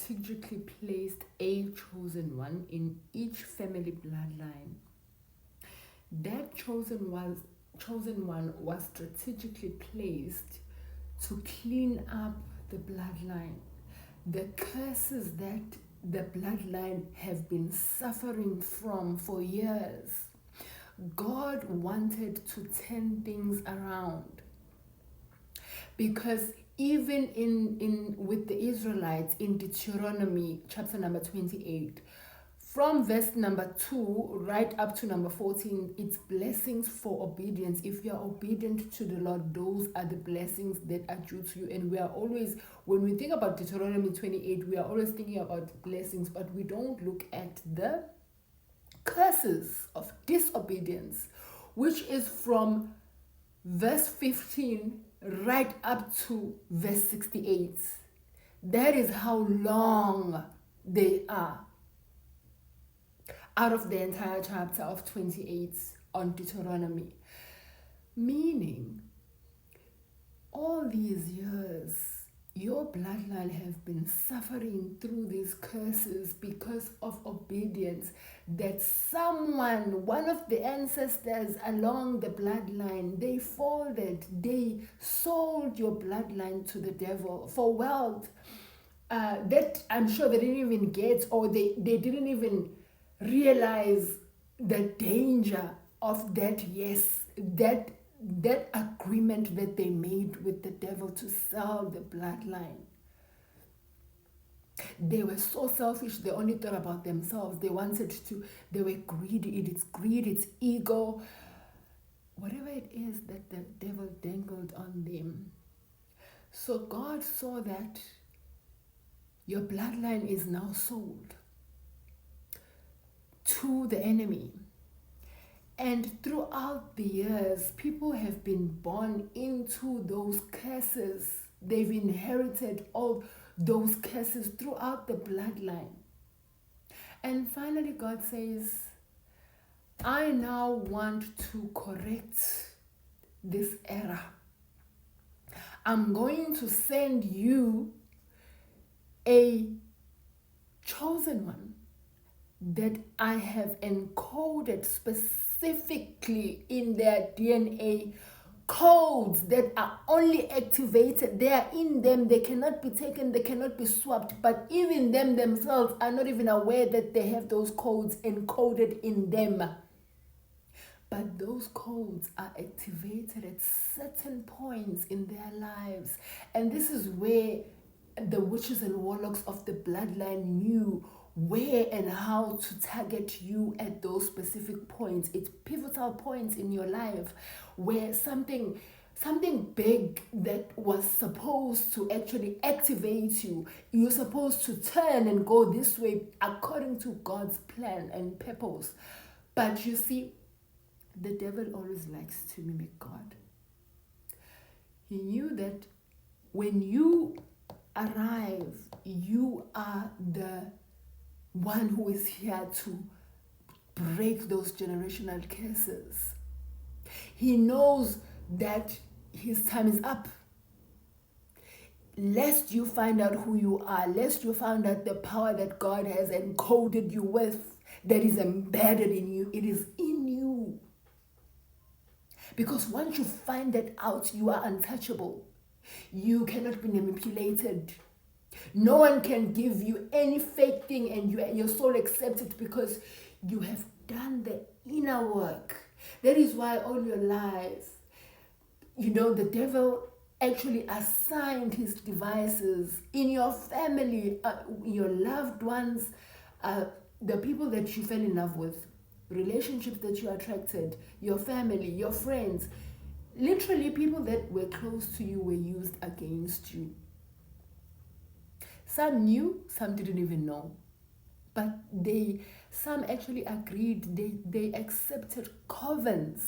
strategically placed a chosen one in each family bloodline. That chosen one was strategically placed to clean up the bloodline. The curses that the bloodline have been suffering from for years. God wanted to turn things around. Because even in with the Israelites in Deuteronomy chapter number 28, from verse number 2 right up to number 14, it's blessings for obedience. If you are obedient to the Lord, those are the blessings that are due to you. And we are always, when we think about Deuteronomy 28, we are always thinking about blessings, but we don't look at the curses of disobedience, which is from verse 15 right up to verse 68. That is how long they are out of the entire chapter of 28 on Deuteronomy. Meaning, all these years, your bloodline have been suffering through these curses because of obedience, that someone, one of the ancestors along the bloodline, they folded, they sold your bloodline to the devil for wealth that I'm sure they didn't even get, or they didn't even realize the danger of that, that agreement that they made with the devil to sell the bloodline. They were so selfish, they only thought about themselves. They were greedy. It's greed, it's ego, whatever it is that the devil dangled on them. So God saw that your bloodline is now sold to the enemy. And throughout the years, people have been born into those curses. They've inherited all those curses throughout the bloodline. And finally, God says, I now want to correct this error. I'm going to send you a chosen one that I have encoded specifically in their DNA, codes that are only activated. They are in them. They cannot be taken. They cannot be swapped. But even them themselves are not even aware that they have those codes encoded in them. But those codes are activated at certain points in their lives. And this is where the witches and warlocks of the bloodline knew where and how to target you at those specific points. It's pivotal points in your life where something big that was supposed to actually activate you, you're supposed to turn and go this way according to God's plan and purpose. But you see, the devil always likes to mimic God. He knew that when you arrive, you are the one who is here to break those generational curses. He knows that his time is up. Lest you find out who you are, lest you find out the power that God has encoded you with, that is embedded in you, it is in you. Because once you find that out, you are untouchable. You cannot be manipulated. No one can give you any fake thing and your soul accepts it, because you have done the inner work. That is why all your life, the devil actually assigned his devices in your family, your loved ones, the people that you fell in love with, relationships that you attracted, your family, your friends. Literally, people that were close to you were used against you. Some knew, some didn't even know. But some actually agreed, they accepted covens.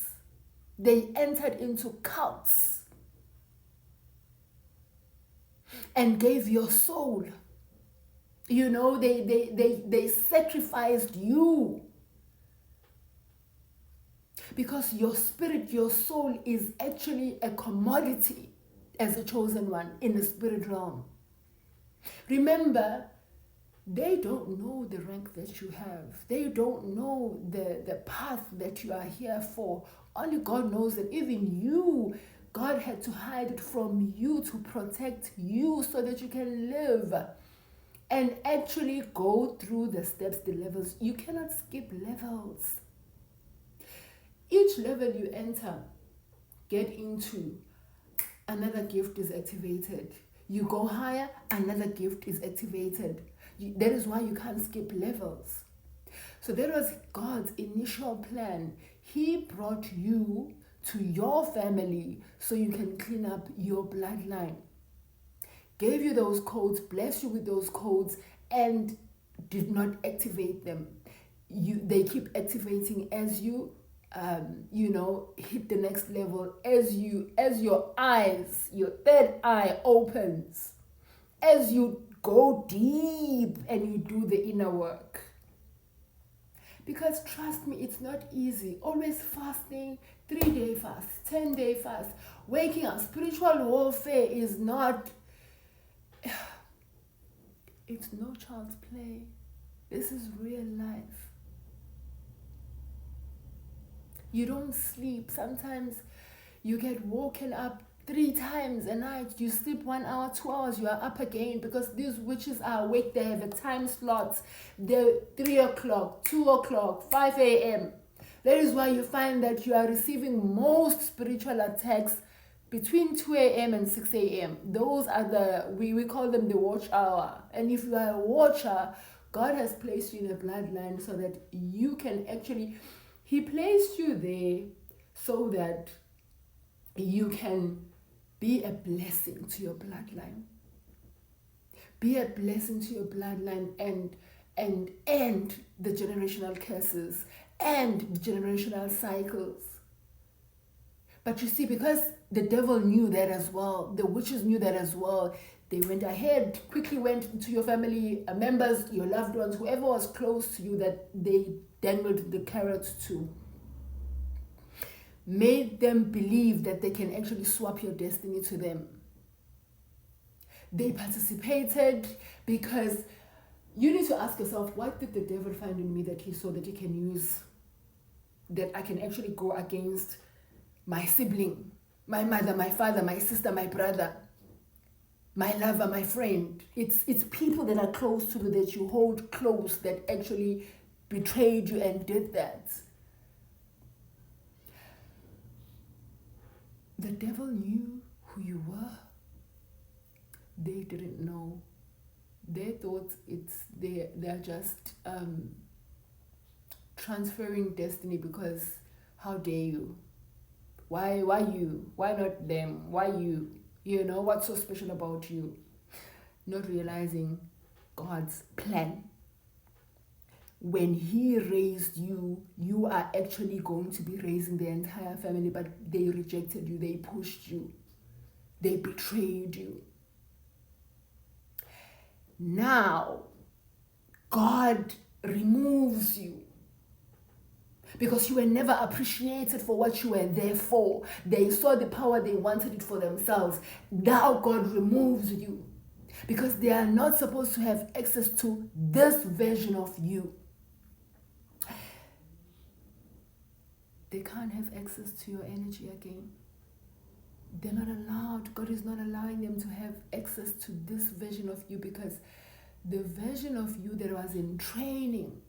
They entered into cults and gave your soul. They sacrificed you. Because your spirit, your soul is actually a commodity as a chosen one in the spirit realm. Remember, They don't know the rank that you have. They don't know the path that you are here for. Only God knows that. Even you, God had to hide it from you to protect you so that you can live and actually go through the steps, the levels. You cannot skip levels. Each level you enter, get into, another gift is activated. You go higher, another gift is activated. That is why you can't skip levels. So that was God's initial plan. He brought you to your family so you can clean up your bloodline. Gave you those codes, blessed you with those codes, and did not activate them. They keep activating as you hit the next level, as your eyes, your third eye opens, as you go deep and you do the inner work. Because trust me, it's not easy. Always fasting, 3-day fast, 10-day fast, waking up. Spiritual warfare is not, it's no child's play. This is real life. You don't sleep. Sometimes you get woken up 3 times a night. You sleep 1 hour, 2 hours, you are up again, because these witches are awake. They have a time slot. They're 3 o'clock, 2 o'clock, 5 a.m. That is why you find that you are receiving most spiritual attacks between 2 a.m. and 6 a.m. Those are we call them the watch hour. And if you are a watcher, God has placed you in a bloodline so that you can actually, He placed you there so that you can be a blessing to your bloodline. Be a blessing to your bloodline and end the generational curses and the generational cycles. But you see, because the devil knew that as well, the witches knew that as well, they went ahead, quickly went to your family members, your loved ones, whoever was close to you that they dangled the carrot to. Made them believe that they can actually swap your destiny to them. They participated because you need to ask yourself, what did the devil find in me that he saw that he can use, that I can actually go against my sibling, my mother, my father, my sister, my brother, my lover, my friend. It's people that are close to you, that you hold close, that actually betrayed you and did that. The devil knew who you were. They didn't know. They thought they're just transferring destiny, because how dare you? Why you? Why not them? Why you? You know, what's so special about you? Not realizing God's plan. When He raised you, you are actually going to be raising the entire family, but they rejected you, they pushed you, they betrayed you. Now, God removes you because you were never appreciated for what you were there for. They saw the power, they wanted it for themselves. Now God removes you because they are not supposed to have access to this version of you. They can't have access to your energy again. They're not allowed. God is not allowing them to have access to this version of you, because the version of you that was in training,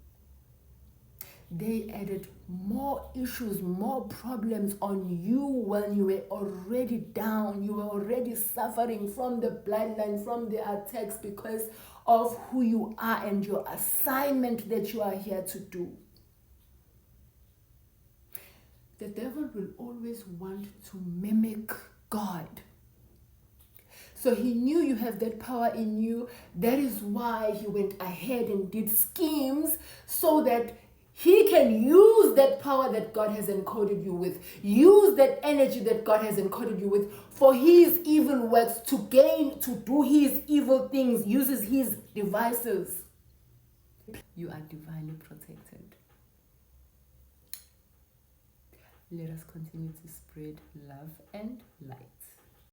they added more issues, more problems on you when you were already down. You were already suffering from the bloodline, from the attacks, because of who you are and your assignment that you are here to do. The devil will always want to mimic God. So he knew you have that power in you. That is why he went ahead and did schemes so that he can use that power that God has encoded you with, use that energy that God has encoded you with for his evil works, to do his evil things, uses his devices. You are divinely protected. Let us continue to spread love and light.